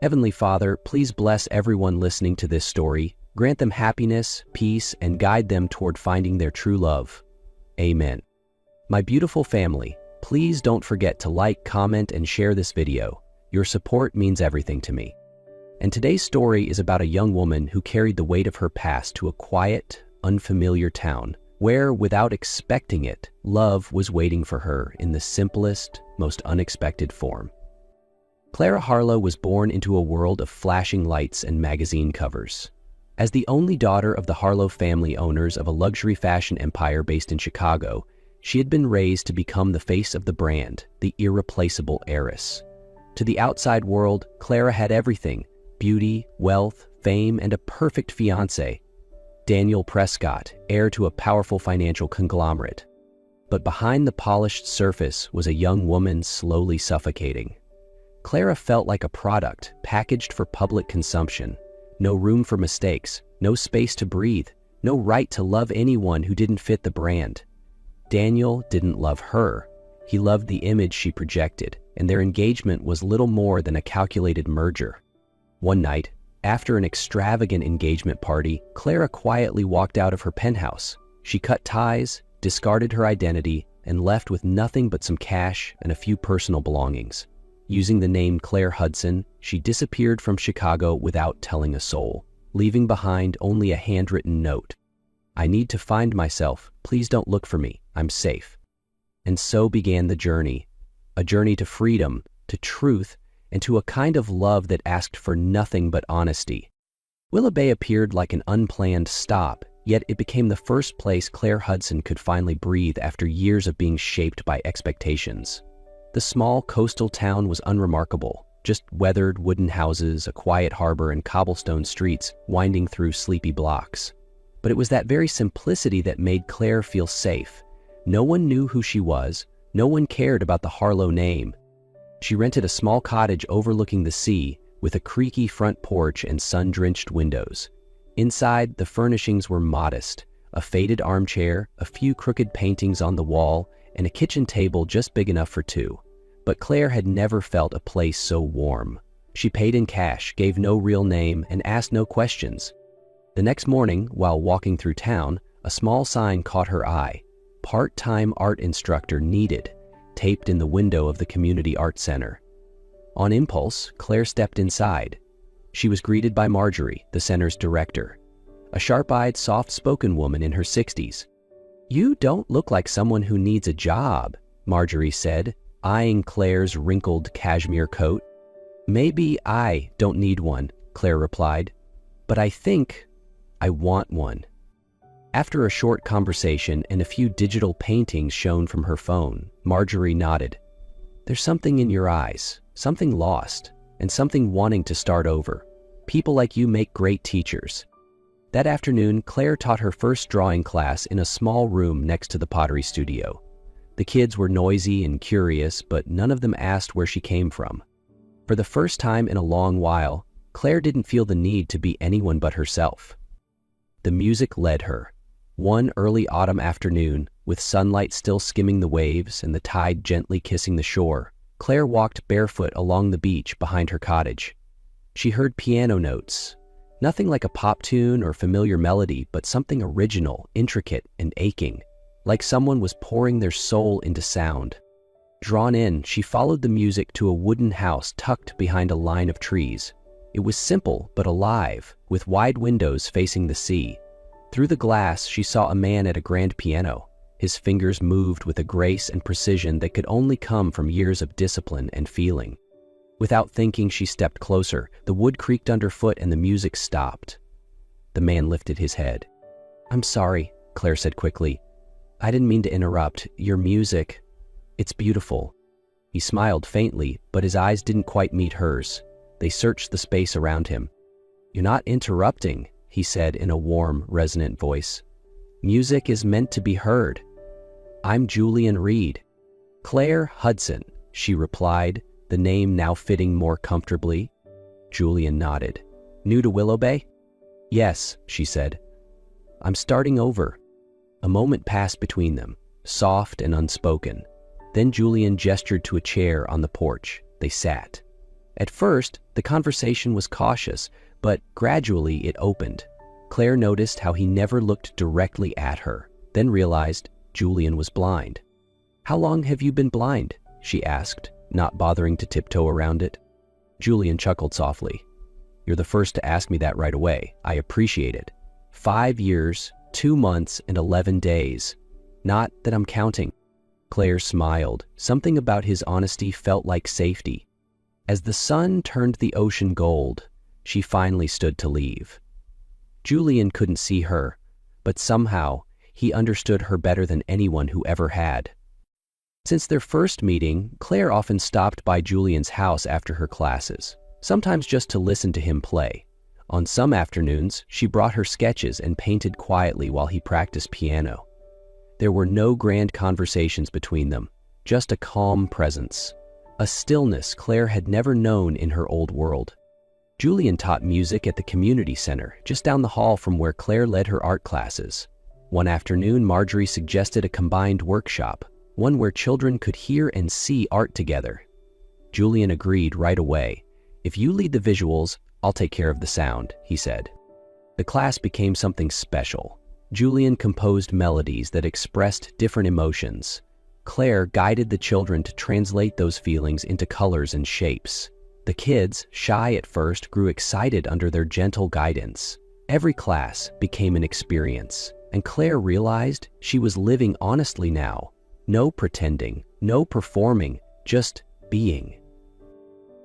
Heavenly Father, please bless everyone listening to this story, grant them happiness, peace, and guide them toward finding their true love. Amen. My beautiful family, please don't forget to like, comment, and share this video. Your support means everything to me. And today's story is about a young woman who carried the weight of her past to a quiet, unfamiliar town, where, without expecting it, love was waiting for her in the simplest, most unexpected form. Clara Harlow was born into a world of flashing lights and magazine covers. As the only daughter of the Harlow family owners of a luxury fashion empire based in Chicago, she had been raised to become the face of the brand, the irreplaceable Heiress. To the outside world, Clara had everything: beauty, wealth, fame, and a perfect fiancé, Daniel Prescott, heir to a powerful financial conglomerate. But behind the polished surface was a young woman slowly suffocating. Clara felt like a product packaged for public consumption. No room for mistakes, no space to breathe, no right to love anyone who didn't fit the brand. Daniel didn't love her. He loved the image she projected, and their engagement was little more than a calculated merger. One night, after an extravagant engagement party, Clara quietly walked out of her penthouse. She cut ties, discarded her identity, and left with nothing but some cash and a few personal belongings. Using the name Claire Hudson, she disappeared from Chicago without telling a soul, leaving behind only a handwritten note. "I need to find myself. Please don't look for me. I'm safe." And so began the journey. A journey to freedom, to truth, and to a kind of love that asked for nothing but honesty. Billionaire-A appeared like an unplanned stop, yet it became the first place Claire Hudson could finally breathe after years of being shaped by expectations. The small coastal town was unremarkable, just weathered wooden houses, a quiet harbor, and cobblestone streets winding through sleepy blocks. But it was that very simplicity that made Claire feel safe. No one knew who she was, no one cared about the Harlow name. She rented a small cottage overlooking the sea, with a creaky front porch and sun-drenched windows. Inside, the furnishings were modest: a faded armchair, a few crooked paintings on the wall, and a kitchen table just big enough for two. But Claire had never felt a place so warm. She paid in cash, gave no real name, and asked no questions. The next morning, while walking through town, a small sign caught her eye: "Part-time art instructor needed," taped in the window of the community art center. On impulse, Claire stepped inside. She was greeted by Marjorie, the center's director, a sharp-eyed, soft-spoken woman in her 60s. "You don't look like someone who needs a job," Marjorie said, eyeing Claire's wrinkled cashmere coat. "Maybe I don't need one," Claire replied, "but I think I want one." After a short conversation and a few digital paintings shown from her phone, Marjorie nodded. "There's something in your eyes, something lost, and something wanting to start over. People like you make great teachers." That afternoon, Claire taught her first drawing class in a small room next to the pottery studio. The kids were noisy and curious, but none of them asked where she came from. For the first time in a long while, Claire didn't feel the need to be anyone but herself. The music led her. One early autumn afternoon, with sunlight still skimming the waves and the tide gently kissing the shore, Claire walked barefoot along the beach behind her cottage. She heard piano notes. Nothing like a pop tune or familiar melody, but something original, intricate, and aching, like someone was pouring their soul into sound. Drawn in, she followed the music to a wooden house tucked behind a line of trees. It was simple but alive, with wide windows facing the sea. Through the glass, she saw a man at a grand piano. His fingers moved with a grace and precision that could only come from years of discipline and feeling. Without thinking, she stepped closer. The wood creaked underfoot and the music stopped. The man lifted his head. "I'm sorry," Claire said quickly. "I didn't mean to interrupt. Your music, it's beautiful." He smiled faintly, but his eyes didn't quite meet hers. They searched the space around him. "You're not interrupting," he said in a warm, resonant voice. "Music is meant to be heard. I'm Julian Reed." "Claire Hudson," she replied, the name now fitting more comfortably. Julian nodded. "New to Billionaire-A?" "Yes," she said. "I'm starting over." A moment passed between them, soft and unspoken. Then Julian gestured to a chair on the porch. They sat. At first, the conversation was cautious, but gradually it opened. Claire noticed how he never looked directly at her, then realized Julian was blind. "How long have you been blind?" she asked, not bothering to tiptoe around it. Julian chuckled softly. "You're the first to ask me that right away. I appreciate it. 5 years, 2 months, and 11 days. Not that I'm counting." Claire smiled. Something about his honesty felt like safety. As the sun turned the ocean gold, she finally stood to leave. Julian couldn't see her, but somehow he understood her better than anyone who ever had. Since their first meeting, Claire often stopped by Julian's house after her classes, sometimes just to listen to him play. On some afternoons, she brought her sketches and painted quietly while he practiced piano. There were no grand conversations between them, just a calm presence, a stillness Claire had never known in her old world. Julian taught music at the community center, just down the hall from where Claire led her art classes. One afternoon, Marjorie suggested a combined workshop, one where children could hear and see art together. Julian agreed right away. "If you lead the visuals, I'll take care of the sound," he said. The class became something special. Julian composed melodies that expressed different emotions. Claire guided the children to translate those feelings into colors and shapes. The kids, shy at first, grew excited under their gentle guidance. Every class became an experience, and Claire realized she was living honestly now. No pretending, no performing, just being.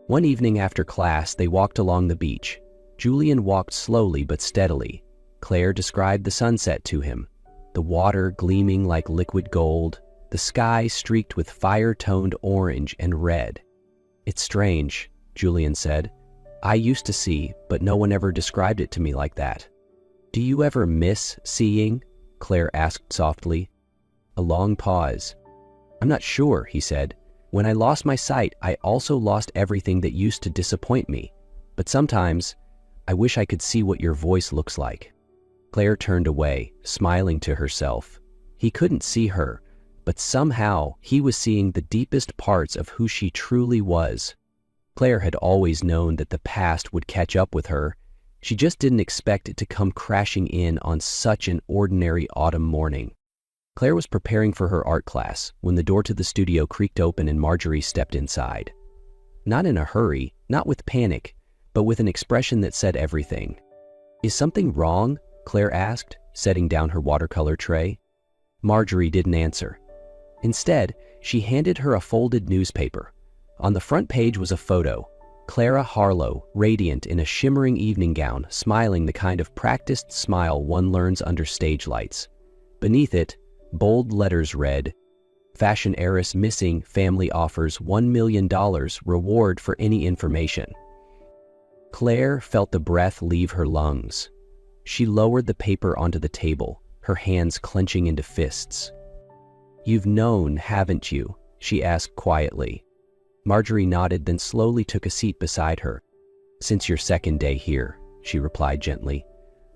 One evening after class, they walked along the beach. Julian walked slowly but steadily. Claire described the sunset to him, the water gleaming like liquid gold, the sky streaked with fire-toned orange and red. "It's strange," Julian said. "I used to see, but no one ever described it to me like that." "Do you ever miss seeing?" Claire asked softly. A long pause. "I'm not sure," he said. "When I lost my sight, I also lost everything that used to disappoint me. But sometimes, I wish I could see what your voice looks like." Claire turned away, smiling to herself. He couldn't see her, but somehow he was seeing the deepest parts of who she truly was. Claire had always known that the past would catch up with her. She just didn't expect it to come crashing in on such an ordinary autumn morning. Claire was preparing for her art class when the door to the studio creaked open and Marjorie stepped inside. Not in a hurry, not with panic, but with an expression that said everything. "Is something wrong?" Claire asked, setting down her watercolor tray. Marjorie didn't answer. Instead, she handed her a folded newspaper. On the front page was a photo. Clara Harlow, radiant in a shimmering evening gown, smiling the kind of practiced smile one learns under stage lights. Beneath it, bold letters read, "Fashion heiress missing, family offers $1 million reward for any information." Claire felt the breath leave her lungs. She lowered the paper onto the table, her hands clenching into fists. "You've known, haven't you?" she asked quietly. Marjorie nodded, then slowly took a seat beside her. "Since your second day here," she replied gently.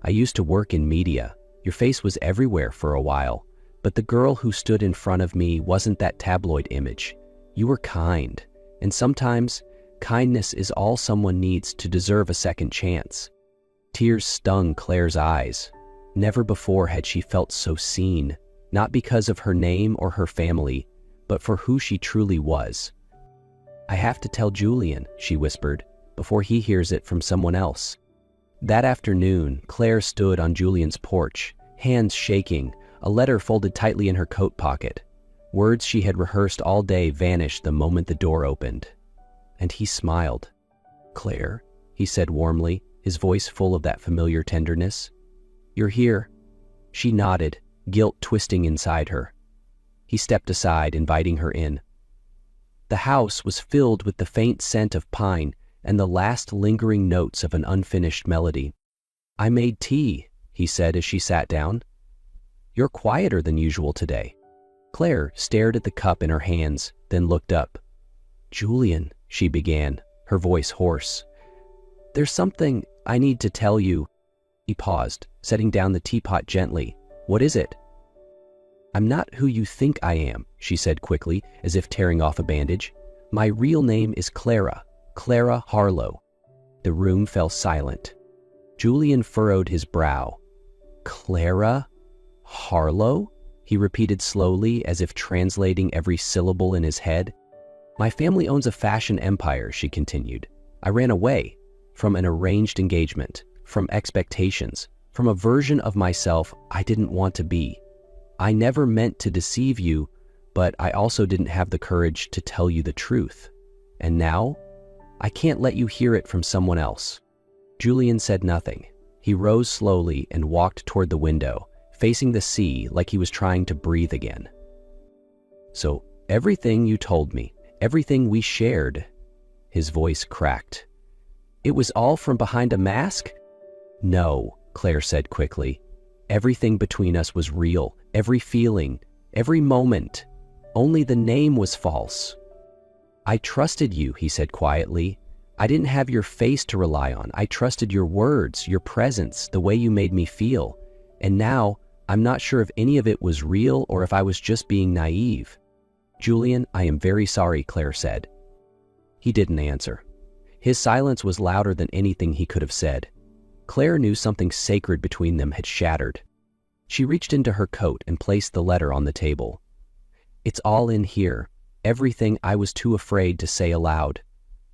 "I used to work in media. Your face was everywhere for a while, but the girl who stood in front of me wasn't that tabloid image. You were kind, and sometimes kindness is all someone needs to deserve a second chance." Tears stung Claire's eyes. Never before had she felt so seen, not because of her name or her family, but for who she truly was. "I have to tell Julian," she whispered, "before he hears it from someone else." That afternoon, Claire stood on Julian's porch, hands shaking, a letter folded tightly in her coat pocket. Words she had rehearsed all day vanished the moment the door opened. And he smiled. "Claire," he said warmly, his voice full of that familiar tenderness. "You're here." She nodded, guilt twisting inside her. He stepped aside, inviting her in. The house was filled with the faint scent of pine and the last lingering notes of an unfinished melody. "I made tea," he said as she sat down. "You're quieter than usual today." Claire stared at the cup in her hands, then looked up. "Julian," she began, her voice hoarse. "There's something I need to tell you." He paused, setting down the teapot gently. "What is it?" "I'm not who you think I am," she said quickly, as if tearing off a bandage. "My real name is Clara, Clara Harlow. The room fell silent. Julian furrowed his brow. Clara Harlow? He repeated slowly, as if translating every syllable in his head. My family owns a fashion empire, she continued. I ran away from an arranged engagement, from expectations, from a version of myself I didn't want to be. I never meant to deceive you, but I also didn't have the courage to tell you the truth. And now, I can't let you hear it from someone else. Julian said nothing. He rose slowly and walked toward the window, facing the sea like he was trying to breathe again. So, everything you told me, everything we shared, his voice cracked. It was all from behind a mask? No, Claire said quickly. Everything between us was real, every feeling, every moment. Only the name was false. I trusted you, he said quietly. I didn't have your face to rely on. I trusted your words, your presence, the way you made me feel. And now, I'm not sure if any of it was real or if I was just being naive. Julian, I am very sorry, Claire said. He didn't answer. His silence was louder than anything he could have said. Claire knew something sacred between them had shattered. She reached into her coat and placed the letter on the table. It's all in here, everything I was too afraid to say aloud.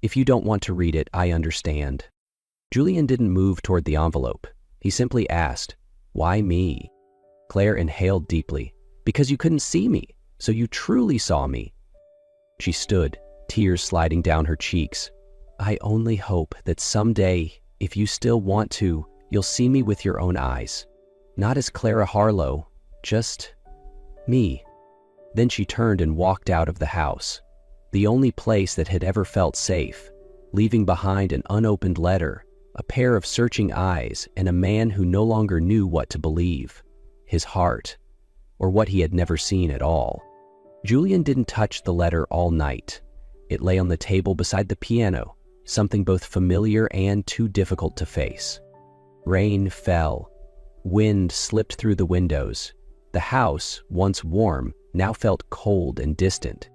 If you don't want to read it, I understand. Julian didn't move toward the envelope. He simply asked, why me? Claire inhaled deeply. Because you couldn't see me, so you truly saw me. She stood, tears sliding down her cheeks. I only hope that someday, if you still want to, you'll see me with your own eyes. Not as Clara Harlow, just me. Then she turned and walked out of the house, the only place that had ever felt safe, leaving behind an unopened letter, a pair of searching eyes, and a man who no longer knew what to believe, his heart, or what he had never seen at all. Julian didn't touch the letter all night. It lay on the table beside the piano, something both familiar and too difficult to face. Rain fell. Wind slipped through the windows. The house, once warm, now felt cold and distant.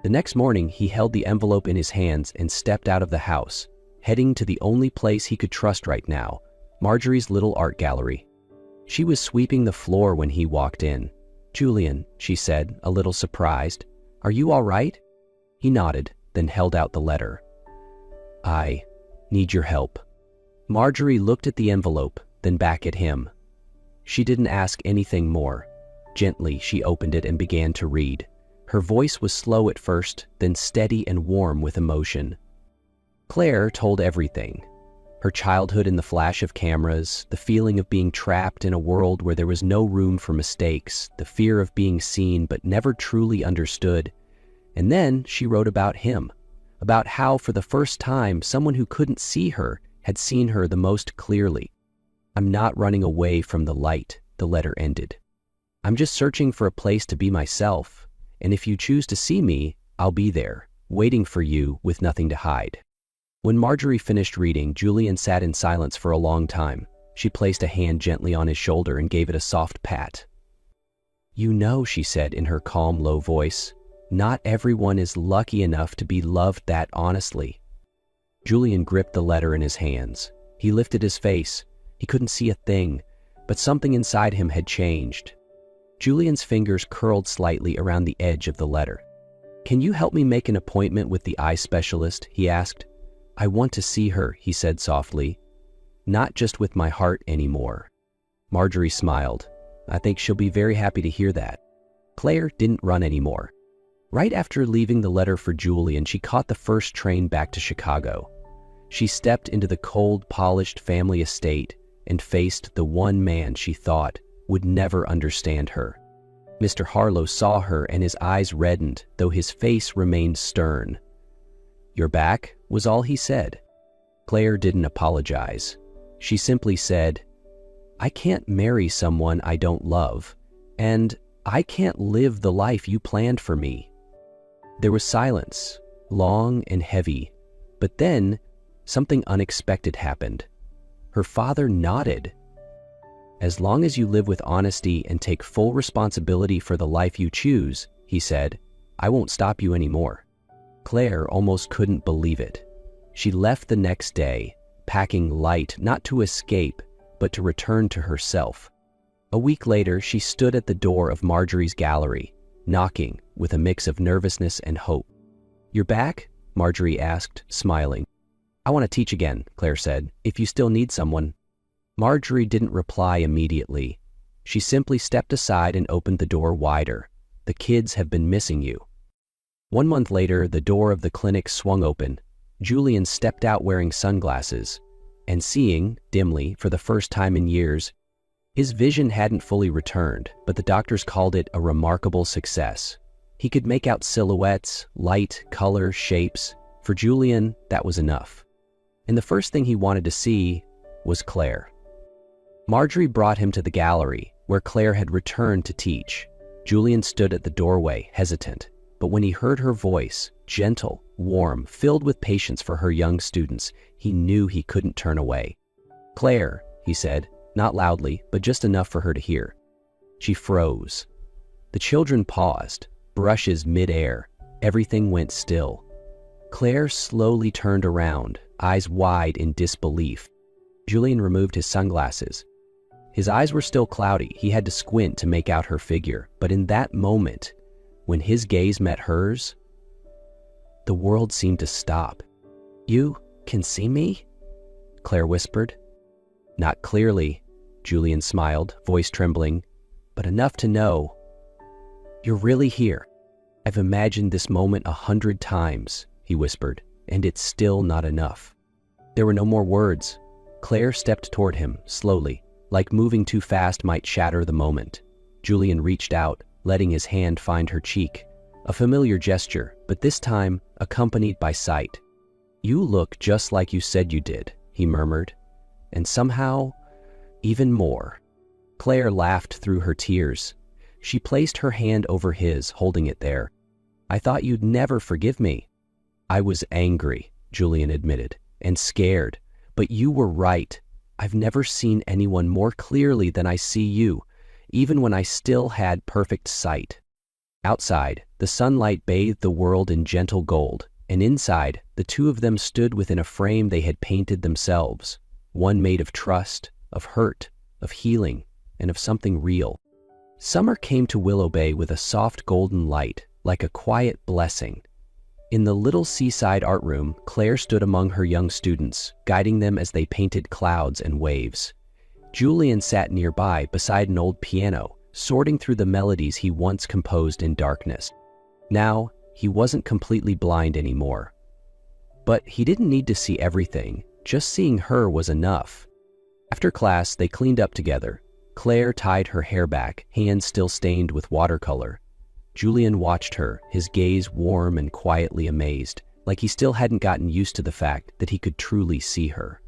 The next morning, he held the envelope in his hands and stepped out of the house, heading to the only place he could trust right now, Marjorie's little art gallery. She was sweeping the floor when he walked in. Julian, she said, a little surprised, are you all right? He nodded, then held out the letter. I need your help. Marjorie looked at the envelope, then back at him. She didn't ask anything more. Gently, she opened it and began to read. Her voice was slow at first, then steady and warm with emotion. Claire told everything. Her childhood in the flash of cameras, the feeling of being trapped in a world where there was no room for mistakes, the fear of being seen but never truly understood. And then she wrote about him, about how for the first time someone who couldn't see her had seen her the most clearly. I'm not running away from the light, the letter ended. I'm just searching for a place to be myself, and if you choose to see me, I'll be there, waiting for you with nothing to hide. When Marjorie finished reading, Julian sat in silence for a long time. She placed a hand gently on his shoulder and gave it a soft pat. You know, she said in her calm, low voice, not everyone is lucky enough to be loved that honestly. Julian gripped the letter in his hands. He lifted his face. He couldn't see a thing, but something inside him had changed. Julian's fingers curled slightly around the edge of the letter. Can you help me make an appointment with the eye specialist? He asked. I want to see her, he said softly. Not just with my heart anymore. Marjorie smiled. I think she'll be very happy to hear that. Claire didn't run anymore. Right after leaving the letter for Julian, she caught the first train back to Chicago. She stepped into the cold, polished family estate and faced the one man she thought would never understand her. Mr. Harlow saw her and his eyes reddened, though his face remained stern. You're back, was all he said. Claire didn't apologize. She simply said, I can't marry someone I don't love, and I can't live the life you planned for me. There was silence, long and heavy, but then something unexpected happened. Her father nodded. As long as you live with honesty and take full responsibility for the life you choose, he said, I won't stop you anymore. Claire almost couldn't believe it. She left the next day, packing light not to escape, but to return to herself. A week later, she stood at the door of Marjorie's gallery, knocking with a mix of nervousness and hope. "You're back?" Marjorie asked, smiling. "I want to teach again," Claire said, "if you still need someone." Marjorie didn't reply immediately. She simply stepped aside and opened the door wider. "The kids have been missing you." 1 month later, the door of the clinic swung open. Julian stepped out wearing sunglasses, and seeing, dimly, for the first time in years. His vision hadn't fully returned, but the doctors called it a remarkable success. He could make out silhouettes, light, color, shapes. For Julian, that was enough. And the first thing he wanted to see was Claire. Marjorie brought him to the gallery, where Claire had returned to teach. Julian stood at the doorway, hesitant, but when he heard her voice, gentle, warm, filled with patience for her young students, he knew he couldn't turn away. "Claire," he said, not loudly, but just enough for her to hear. She froze. The children paused, brushes mid-air. Everything went still. Claire slowly turned around, eyes wide in disbelief. Julian removed his sunglasses. His eyes were still cloudy. He had to squint to make out her figure. But in that moment, when his gaze met hers, the world seemed to stop. "You can see me?" Claire whispered. "Not clearly," Julian smiled, voice trembling, "but enough to know. You're really here. I've imagined this moment 100 times, he whispered, and it's still not enough." There were no more words. Claire stepped toward him, slowly, like moving too fast might shatter the moment. Julian reached out, letting his hand find her cheek. A familiar gesture, but this time accompanied by sight. "You look just like you said you did," he murmured, "and somehow, even more." Claire laughed through her tears. She placed her hand over his, holding it there. "I thought you'd never forgive me." "I was angry," Julian admitted, "and scared. But you were right. I've never seen anyone more clearly than I see you, even when I still had perfect sight." Outside, the sunlight bathed the world in gentle gold, and inside, the two of them stood within a frame they had painted themselves, one made of trust, of hurt, of healing, and of something real. Summer came to Willow Bay with a soft golden light, like a quiet blessing. In the little seaside art room, Claire stood among her young students, guiding them as they painted clouds and waves. Julian sat nearby beside an old piano, sorting through the melodies he once composed in darkness. Now, he wasn't completely blind anymore. But he didn't need to see everything. Just seeing her was enough. After class, they cleaned up together. Claire tied her hair back, hands still stained with watercolor. Julian watched her, his gaze warm and quietly amazed, like he still hadn't gotten used to the fact that he could truly see her.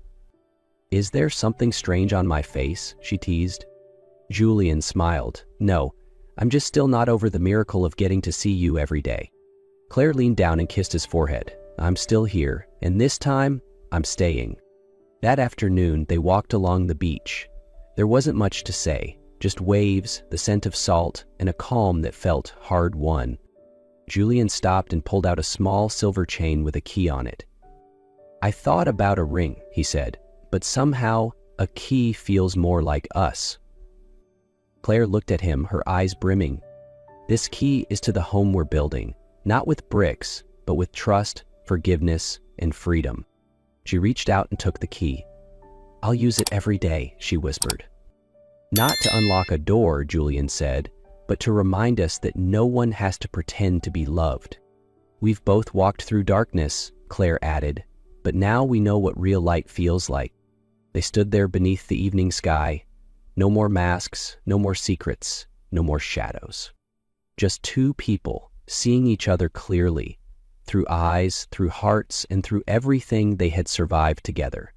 "Is there something strange on my face?" she teased. Julian smiled. "No, I'm just still not over the miracle of getting to see you every day." Claire leaned down and kissed his forehead. "I'm still here, and this time, I'm staying." That afternoon, they walked along the beach. There wasn't much to say, just waves, the scent of salt, and a calm that felt hard-won. Julian stopped and pulled out a small silver chain with a key on it. "I thought about a ring," he said, "but somehow a key feels more like us." Claire looked at him, her eyes brimming. "This key is to the home we're building, not with bricks, but with trust, forgiveness, and freedom." She reached out and took the key. "I'll use it every day," she whispered. "Not to unlock a door," Julian said, "but to remind us that no one has to pretend to be loved." "We've both walked through darkness," Claire added, "but now we know what real light feels like." They stood there beneath the evening sky. No more masks, no more secrets, no more shadows. Just two people seeing each other clearly, through eyes, through hearts, and through everything they had survived together.